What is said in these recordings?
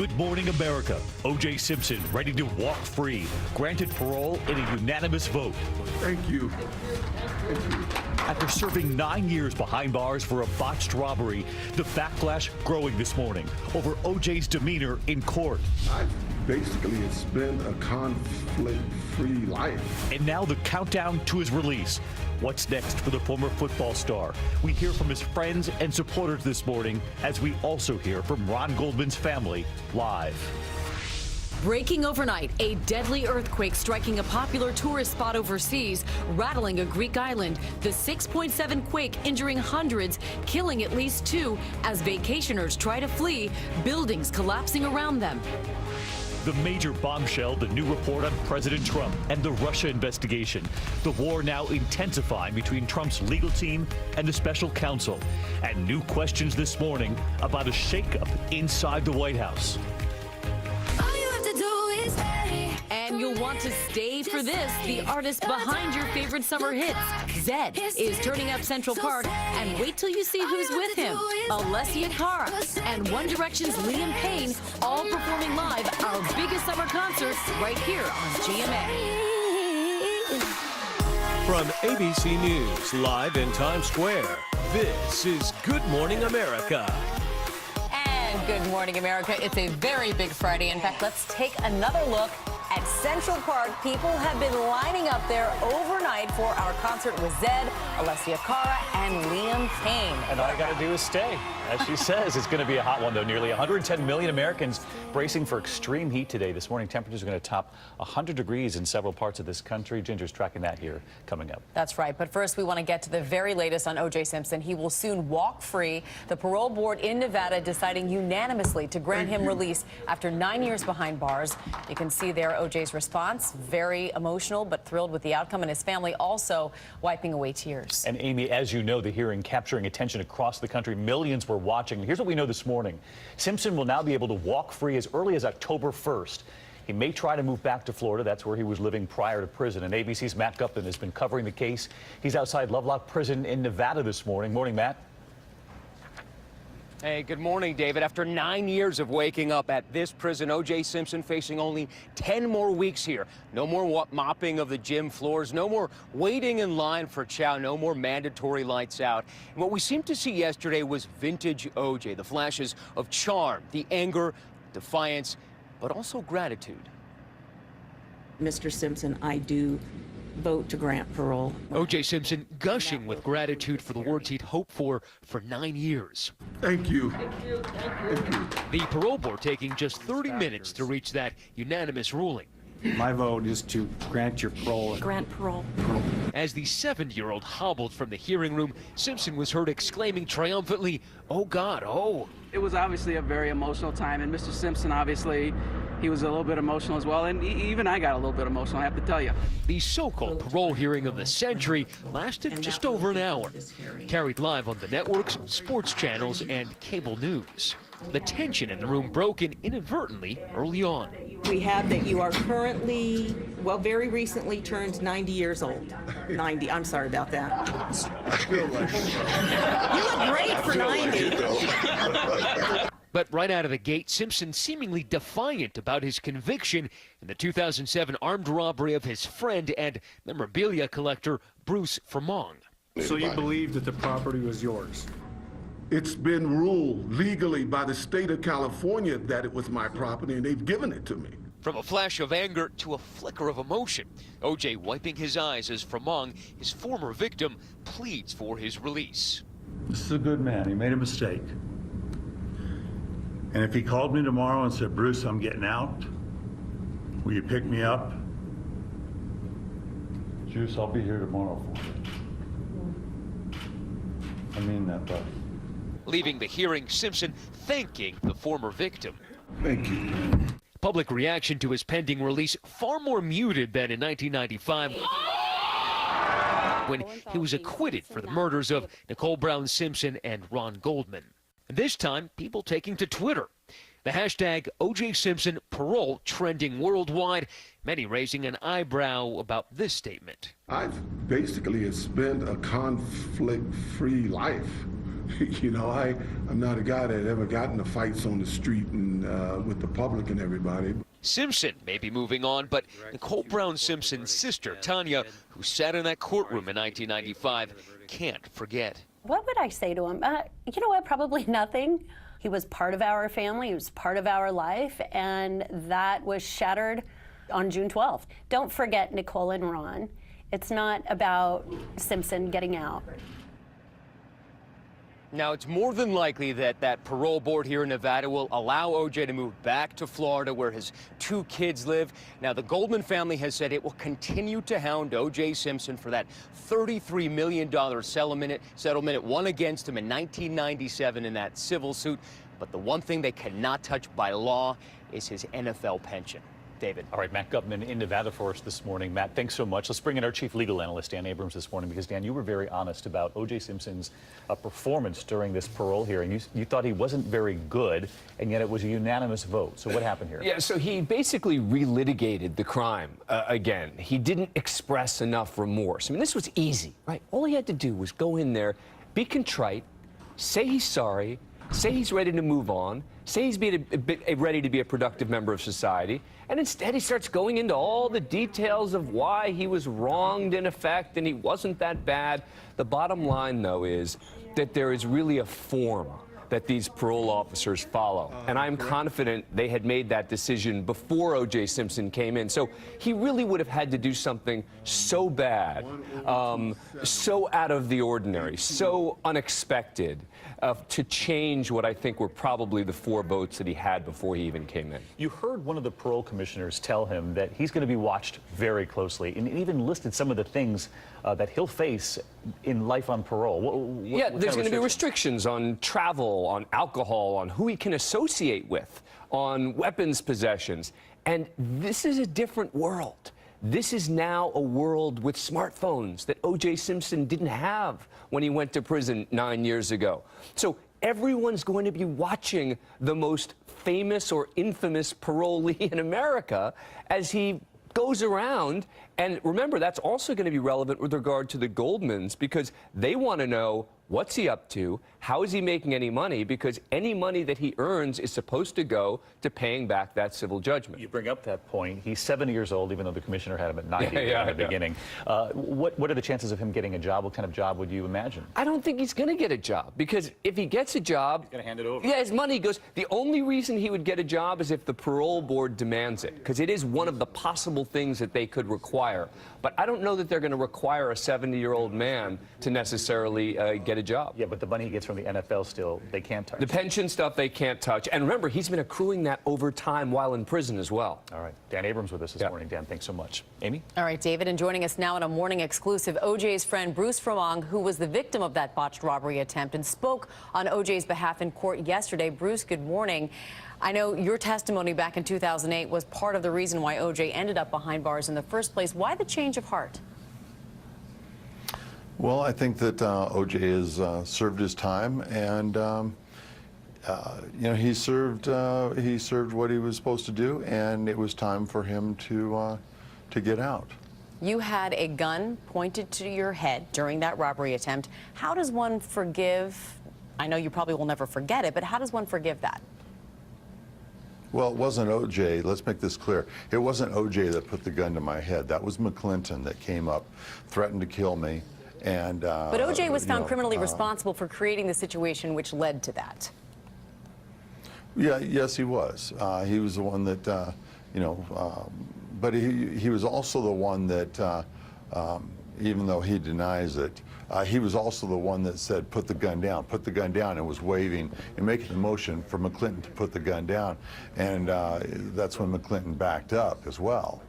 Good Morning America. O.J. Simpson ready to walk free. Granted parole in a unanimous vote. Thank you. After serving 9 years behind bars for a botched robbery, the backlash growing this morning over O.J.'s demeanor in court. Basically, it's been a conflict-free life. And now the countdown to his release. What's next for the former football star? We hear from his friends and supporters this morning, as we also hear from Ron Goldman's family live. Breaking overnight, a deadly earthquake striking a popular tourist spot overseas, rattling a Greek island. The 6.7 quake injuring hundreds, killing at least 2 as vacationers try to flee, buildings collapsing around them. The major bombshell, the new report on President Trump and the Russia investigation. The war now intensifying between Trump's legal team and the special counsel. And new questions this morning about a shakeup inside the White House. And you'll want to stay for this. The artist behind your favorite summer hits, Zedd, is turning up Central Park. And wait till you see who's with him. Alessia Cara and One Direction's Liam Payne, all performing live our biggest summer concert right here on GMA. From ABC News, live in Times Square, this is Good Morning America. And Good Morning America. It's a very big Friday. In fact, let's take another look at Central Park. People have been lining up there overnight for our concert with Zedd, Alessia Cara, and Liam Payne. And all I got to do is stay. As she says, it's going to be a hot one, though. Nearly 110 million Americans bracing for extreme heat today. This morning, temperatures are going to top 100 degrees in several parts of this country. Ginger's tracking that here coming up. That's right. But first, we want to get to the very latest on O.J. Simpson. He will soon walk free. The parole board in Nevada deciding unanimously to grant him release after 9 years behind bars. You can see there O.J.'s response, very emotional but thrilled with the outcome, and his family also wiping away tears. And Amy, as you know, the hearing capturing attention across the country. Millions were watching. Here's what we know this morning. Simpson will now be able to walk free as early as October 1st. He may try to move back to Florida. That's where he was living prior to prison. And ABC's Matt Gupton has been covering the case. He's outside Lovelock Prison in Nevada this morning. Morning, Matt. Hey, good morning, David. After 9 years of waking up at this prison, O.J. Simpson facing only 10 more weeks here. No more mopping of the gym floors, no more waiting in line for chow, no more mandatory lights out. And what we seemed to see yesterday was vintage O.J., the flashes of charm, the anger, defiance, but also gratitude. Mr. Simpson, I do vote to grant parole. O.J. Simpson gushing with gratitude for the words he'd hoped for 9 years. Thank you. Thank you. The parole board taking just 30 minutes to reach that unanimous ruling. My vote is to grant your parole. Grant parole. As the 70-year-old hobbled from the hearing room, Simpson was heard exclaiming triumphantly, "Oh God, oh." It was obviously a very emotional time, and Mr. Simpson, obviously, he was a little bit emotional as well, and even I got a little bit emotional, I have to tell you. The so-called parole hearing of the century lasted just over an hour, carried live on the networks, sports channels, and cable news. The tension in the room broken inadvertently early on. We have that you are currently, well, very recently turned 90 years old. 90, I'm sorry about that. You look great for 90. But right out of the gate, Simpson seemingly defiant about his conviction in the 2007 armed robbery of his friend and memorabilia collector Bruce Fremont. So you believe that the property was yours? It's been ruled legally by the state of California that it was my property, and they've given it to me. From a flash of anger to a flicker of emotion, O.J. wiping his eyes as Fremont, his former victim, pleads for his release. This is a good man. He made a mistake. And if he called me tomorrow and said, "Bruce, I'm getting out. Will you pick me up?" Juice, I'll be here tomorrow for you. I mean that, buddy. Leaving the hearing, Simpson thanking the former victim. Thank you. Public reaction to his pending release far more muted than in 1995 when he was acquitted for the murders of Nicole Brown Simpson and Ron Goldman. This time, people taking to Twitter. The hashtag O.J. Simpson parole trending worldwide, many raising an eyebrow about this statement. Basically, it's been a conflict-free life. You know, I'm not a guy that ever got into fights on the street and with the public and everybody. Simpson may be moving on, but Nicole Brown Simpson's sister, Tanya, who sat in that courtroom in 1995, can't forget. What would I say to him? You know what? Probably nothing. He was part of our family. He was part of our life, and that was shattered on June 12th. Don't forget Nicole and Ron. It's not about Simpson getting out. Now, it's more than likely that that parole board here in Nevada will allow O.J. to move back to Florida where his 2 kids live. Now, the Goldman family has said it will continue to hound O.J. Simpson for that $33 million settlement it won against him in 1997 in that civil suit. But the one thing they cannot touch by law is his NFL pension. David. All right, Matt Gutman in Nevada for us this morning. Matt, thanks so much. Let's bring in our chief legal analyst, Dan Abrams, this morning, because, Dan, you were very honest about O.J. Simpson's performance during this parole hearing. You thought he wasn't very good, and yet it was a unanimous vote. So what happened here? Yeah, so he basically relitigated the crime again. He didn't express enough remorse. I mean, this was easy, right? All he had to do was go in there, be contrite, say he's sorry, say he's ready to move on, say he's ready to be a productive member of society, and instead he starts going into all the details of why he was wronged in effect and he wasn't that bad. The bottom line, though, is that there is really a form that these parole officers follow. And I'm confident they had made that decision before O.J. Simpson came in. So he really would have had to do something so bad, so out of the ordinary, so unexpected, to change what I think were probably the 4 votes that he had before he even came in. You heard one of the parole commissioners tell him that he's going to be watched very closely, and even listed some of the things that he'll face in life on parole. Yeah, there's going to be restrictions on travel, on alcohol, on who he can associate with, on weapons possessions. And this is a different world. This is now a world with smartphones that O.J. Simpson didn't have when he went to prison 9 years ago. So everyone's going to be watching the most famous or infamous parolee in America as he goes around. And remember, that's also going to be relevant with regard to the Goldmans, because they want to know, what's he up to? How is he making any money? Because any money that he earns is supposed to go to paying back that civil judgment. You bring up that point. He's 70 years old, even though the commissioner had him at 90 at the beginning. What are the chances of him getting a job? What kind of job would you imagine? I don't think he's going to get a job, because if he gets a job, he's going to hand it over. Yeah, his money goes. The only reason he would get a job is if the parole board demands it, because it is one of the possible things that they could require. But I don't know that they're going to require a 70-year-old man to necessarily get a job. Yeah, but the money he gets from the NFL still, they can't touch. The pension stuff they can't touch. And remember, he's been accruing that over time while in prison as well. All right. Dan Abrams with us this morning. Dan, thanks so much. Amy? All right, David, and joining us now in a morning exclusive, O.J.'s friend Bruce Furlong, who was the victim of that botched robbery attempt and spoke on O.J.'s behalf in court yesterday. Bruce, good morning. I know your testimony back in 2008 was part of the reason why O.J. ended up behind bars in the first place. Why the change of heart? Well, I think that O.J. has served his time, and you know, he served what he was supposed to do, and it was time for him to get out. You had a gun pointed to your head during that robbery attempt. How does one forgive? I know you probably will never forget it, but how does one forgive that? Well, it wasn't O.J. Let's make this clear. It wasn't O.J. that put the gun to my head. That was McClinton that came up, threatened to kill me. And, but O.J. was found criminally responsible for creating the situation which led to that. Yeah, yes, he was. He was the one that, you know, but he was also the one that, even though he denies it, he was also the one that said, put the gun down, and was waving and making the motion for McClinton to put the gun down. And that's when McClinton backed up as well.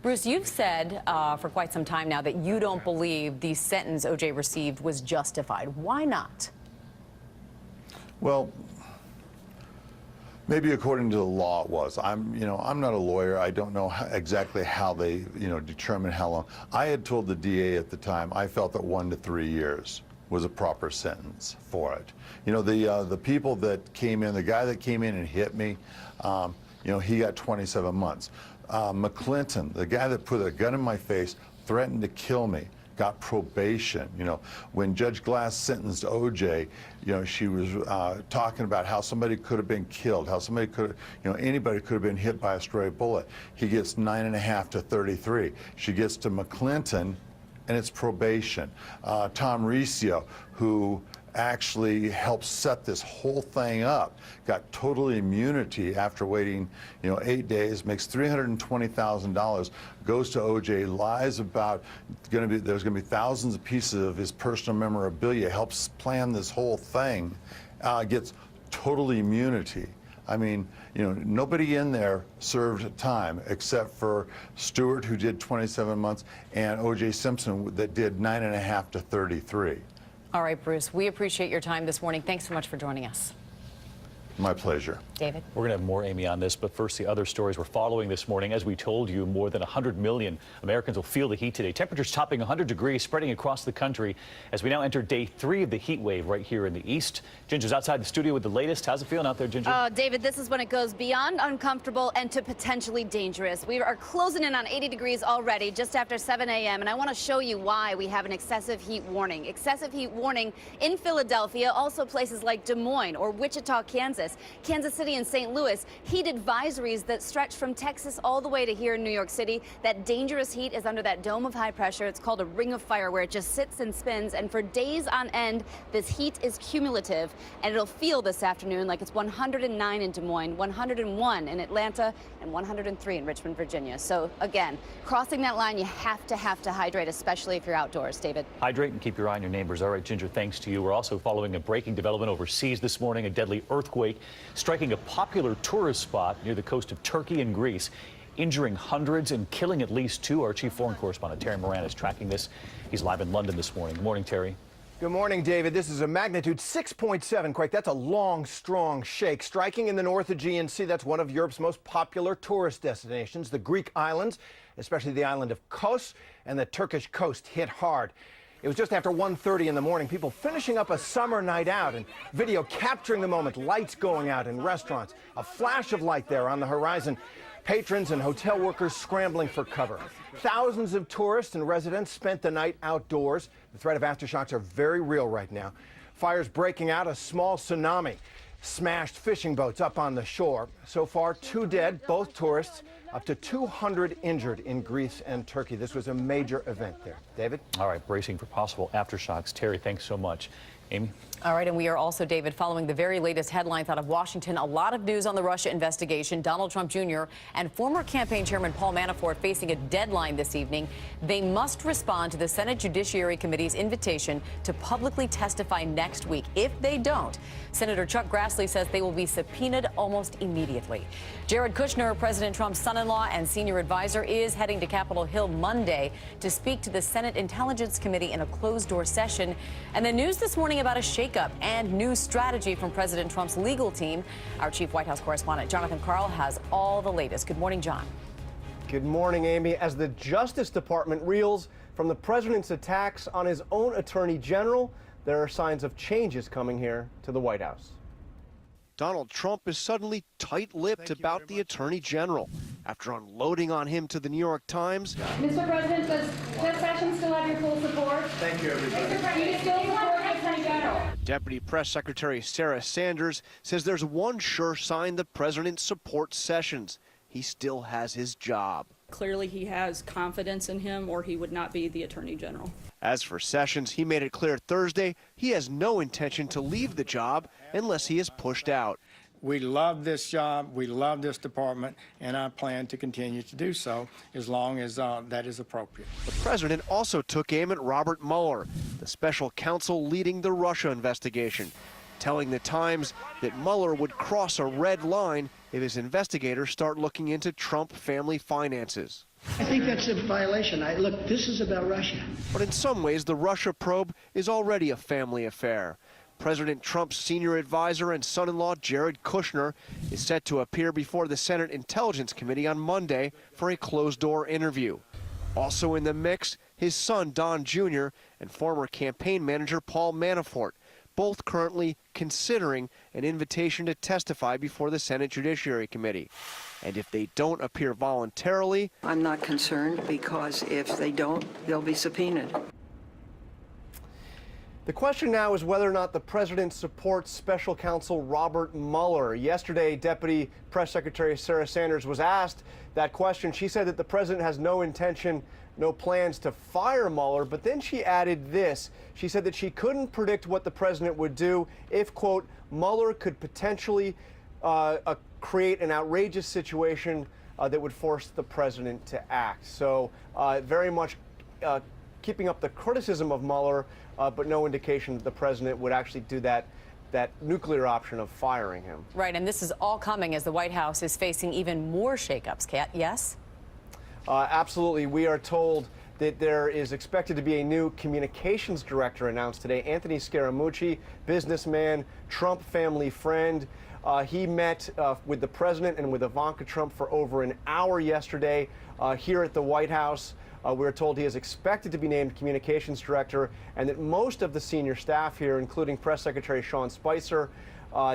Bruce, you've said for quite some time now that you don't believe the sentence O.J. received was justified. Why not? Well, maybe according to the law it was. I'm not a lawyer. I don't know exactly how they, determine how long. I had told the DA at the time I felt that 1 to 3 years was a proper sentence for it. You know, the people that came in, the guy that came in and hit me, he got 27 months. McClinton, the guy that put a gun in my face, threatened to kill me, got probation. You know, when Judge Glass sentenced O.J., you know, she was talking about how somebody could have been killed, how somebody could, you know, anybody could have been hit by a stray bullet. He gets 9.5 to 33. She gets to McClinton, and it's probation. Tom Riccio, who actually helped set this whole thing up, got total immunity after waiting, you know, 8 days, makes $320,000, goes to O.J., lies about there's going to be thousands of pieces of his personal memorabilia, helps plan this whole thing, gets total immunity. I mean, you know, nobody in there served time except for Stewart, who did 27 months, and O.J. Simpson that did 9.5 to 33. All right, Bruce, we appreciate your time this morning. Thanks so much for joining us. My pleasure. David? We're going to have more, Amy, on this, but first, the other stories we're following this morning. As we told you, more than 100 million Americans will feel the heat today. Temperatures topping 100 degrees, spreading across the country as we now enter day 3 of the heat wave right here in the east. Ginger's outside the studio with the latest. How's it feeling out there, Ginger? David, this is when it goes beyond uncomfortable and to potentially dangerous. We are closing in on 80 degrees already just after 7 a.m. And I want to show you why we have an excessive heat warning. Excessive heat warning in Philadelphia, also places like Des Moines or Wichita, Kansas, Kansas City and St. Louis. Heat advisories that stretch from Texas all the way to here in New York City. That dangerous heat is under that dome of high pressure. It's called a ring of fire, where it just sits and spins. And for days on end, this heat is cumulative. And it'll feel this afternoon like it's 109 in Des Moines, 101 in Atlanta, and 103 in Richmond, Virginia. So again, crossing that line, you have to hydrate, especially if you're outdoors. David? Hydrate and keep your eye on your neighbors. All right, Ginger, thanks to you. We're also following a breaking development overseas this morning. A deadly earthquake striking a popular tourist spot near the coast of Turkey and Greece, injuring hundreds and killing at least 2. Our chief foreign correspondent, Terry Moran, is tracking this. He's live in London this morning. Good morning, Terry. Good morning, David. This is a magnitude 6.7 quake. That's a long, strong shake striking in the north Aegean Sea. That's one of Europe's most popular tourist destinations. The Greek islands, especially the island of Kos and the Turkish coast, hit hard. It was just after 1:30 in the morning, people finishing up a summer night out, and video capturing the moment, lights going out in restaurants, a flash of light there on the horizon, patrons and hotel workers scrambling for cover. Thousands of tourists and residents spent the night outdoors. The threat of aftershocks are very real right now. Fires breaking out, a small tsunami smashed fishing boats up on the shore. So far, 2 dead, both tourists, up to 200 injured in Greece and Turkey. This was a major event there. David? All right, bracing for possible aftershocks. Terry, thanks so much. Amy? All right, and we are also, David, following the very latest headlines out of Washington. A lot of news on the Russia investigation. Donald Trump Jr. and former campaign chairman Paul Manafort facing a deadline this evening. They must respond to the Senate Judiciary Committee's invitation to publicly testify next week. If they don't, Senator Chuck Grassley says they will be subpoenaed almost immediately. Jared Kushner, President Trump's son-in-law and senior advisor, is heading to Capitol Hill Monday to speak to the Senate Intelligence Committee in a closed-door session. And the news this morning about a shakeup and new strategy from President Trump's legal team. Our chief White House correspondent, Jonathan Karl, has all the latest. Good morning, John. Good morning, Amy. As the Justice Department reels from the president's attacks on his own attorney general, there are signs of changes coming here to the White House. Donald Trump is suddenly tight-lipped about the attorney general after unloading on him to the New York Times. Mr. President, does Jeff Sessions still have your full support? Thank you, everybody. Do you still support the attorney general? Deputy Press Secretary Sarah Sanders says there's one sure sign the president supports Sessions. He still has his job. Clearly he has confidence in him, or he would not be the attorney general. As for Sessions, he made it clear Thursday he has no intention to leave the job unless he is pushed out. We love this job, we love this department, and I plan to continue to do so as long as that is appropriate. The president also took aim at Robert Mueller, the special counsel leading the Russia investigation, telling the Times that Mueller would cross a red line if his investigators start looking into Trump family finances. I think that's a violation. Look, this is about Russia. But in some ways, the Russia probe is already a family affair. President Trump's senior advisor and son-in-law Jared Kushner is set to appear before the Senate Intelligence Committee on Monday for a closed-door interview. Also in the mix, his son Don Jr. and former campaign manager Paul Manafort, both currently considering an invitation to testify before the Senate Judiciary Committee. And if they don't appear voluntarily, I'm not concerned, because if they don't, they'll be subpoenaed. The question now is whether or not the president supports special counsel Robert Mueller. Yesterday, Deputy Press Secretary Sarah Sanders was asked that question. She said that the president has no intention, no plans to fire Mueller, but then she added this. She said that she couldn't predict what the president would do if, quote, Mueller could potentially create an outrageous situation that would force the president to act. So very much keeping up the criticism of Mueller, but no indication that the president would actually do that nuclear option of firing him. Right, and this is all coming as the White House is facing even more shakeups. Kat, yes? Absolutely. We are told that there is expected to be a new communications director announced today. Anthony Scaramucci, businessman, Trump family friend. He met with the president and with Ivanka Trump for over an hour yesterday here at the White House. We're told he is expected to be named communications director, and that most of the senior staff here, including Press Secretary Sean Spicer,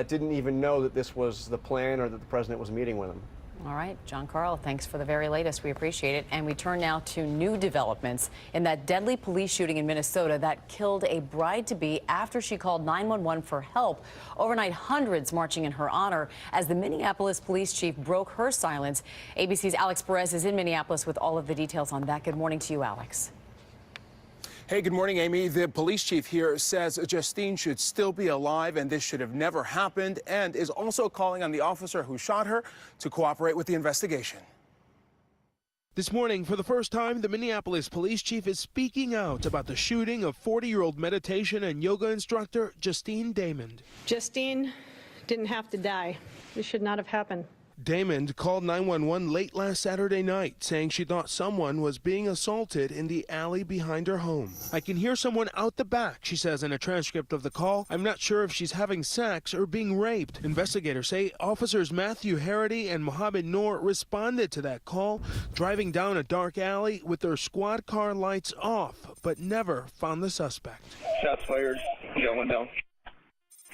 didn't even know that this was the plan or that the president was meeting with him. All right, John Carl, thanks for the very latest. We appreciate it. And we turn now to new developments in that deadly police shooting in Minnesota that killed a bride-to-be after she called 911 for help. Overnight, hundreds marching in her honor as the Minneapolis police chief broke her silence. ABC's Alex Perez is in Minneapolis with all of the details on that. Good morning to you, Alex. Hey, good morning, Amy. The police chief here says Justine should still be alive and this should have never happened, and is also calling on the officer who shot her to cooperate with the investigation. This morning, for the first time, the Minneapolis police chief is speaking out about the shooting of 40-year-old meditation and yoga instructor Justine Damond. Justine didn't have to die. This should not have happened. Damond called 911 late last Saturday night, saying she thought someone was being assaulted in the alley behind her home. I can hear someone out the back, she says in a transcript of the call. I'm not sure if she's having sex or being raped. Investigators say officers Matthew Harity and Mohammed Noor responded to that call, driving down a dark alley with their squad car lights off, but never found the suspect. Shots fired. Got one down.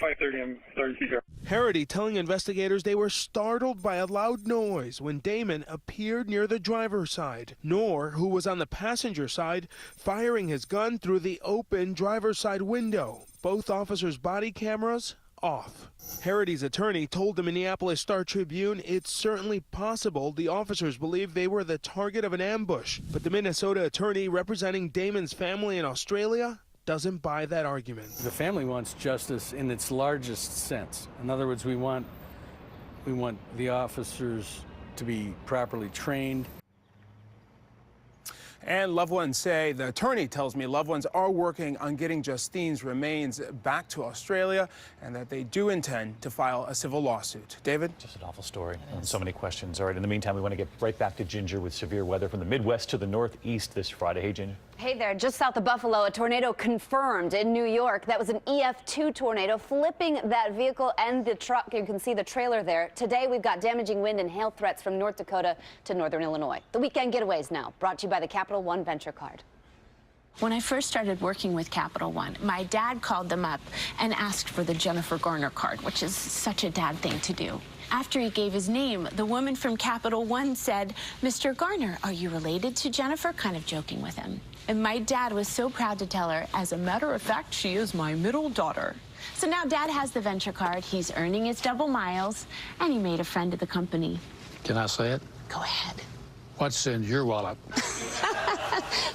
5:30 and 30 feet. Harity telling investigators they were startled by a loud noise when Damon appeared near the driver's side. Noor, who was on the passenger side, firing his gun through the open driver's side window. Both officers' body cameras off. Harity's attorney told the Minneapolis Star-Tribune it's certainly possible the officers believe they were the target of an ambush, but the Minnesota attorney representing Damon's family in Australia doesn't buy that argument. The family wants justice in its largest sense. In other words, we want the officers to be properly trained. And loved ones say, the attorney tells me loved ones are working on getting Justine's remains back to Australia and that they do intend to file a civil lawsuit. David? Just an awful story and so many questions. All right, in the meantime, we want to get right back to Ginger with severe weather from the Midwest to the Northeast this Friday. Hey, Ginger. Hey there, just south of Buffalo, a tornado confirmed in New York. That was an EF2 tornado flipping that vehicle and the truck. You can see the trailer there. Today, we've got damaging wind and hail threats from North Dakota to northern Illinois. The weekend getaways now, brought to you by the Capital One Venture Card. When I first started working with Capital One, my dad called them up and asked for the Jennifer Garner card, which is such a dad thing to do. After he gave his name, the woman from Capital One said, "Mr. Garner, are you related to Jennifer?" Kind of joking with him. And my dad was so proud to tell her, "As a matter of fact, she is my middle daughter." So now Dad has the Venture Card, he's earning his double miles, and he made a friend of the company. Can I say it? Go ahead. What's in your wallet?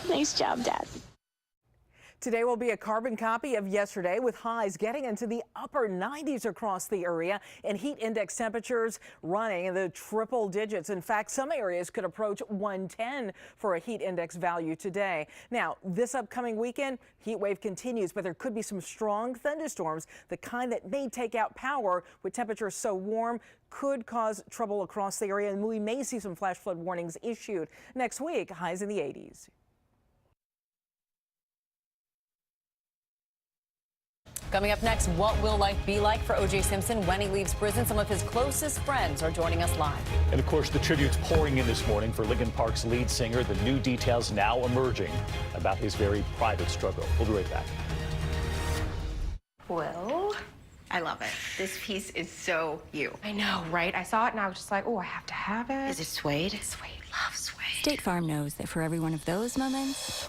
Nice job, Dad. Today will be a carbon copy of yesterday, with highs getting into the upper 90s across the area and heat index temperatures running in the triple digits. In fact, some areas could approach 110 for a heat index value today. Now, this upcoming weekend, heat wave continues, but there could be some strong thunderstorms, the kind that may take out power with temperatures so warm could cause trouble across the area, and we may see some flash flood warnings issued. Next week, highs in the 80s. Coming up next, what will life be like for O.J. Simpson when he leaves prison? Some of his closest friends are joining us live. And of course, the tributes pouring in this morning for Linkin Park's lead singer. The new details now emerging about his very private struggle. We'll be right back. Well, I love it. This piece is so you. I know, right? I saw it and I was just like, oh, I have to have it. Is it suede? Suede. Love suede. State Farm knows that for every one of those moments,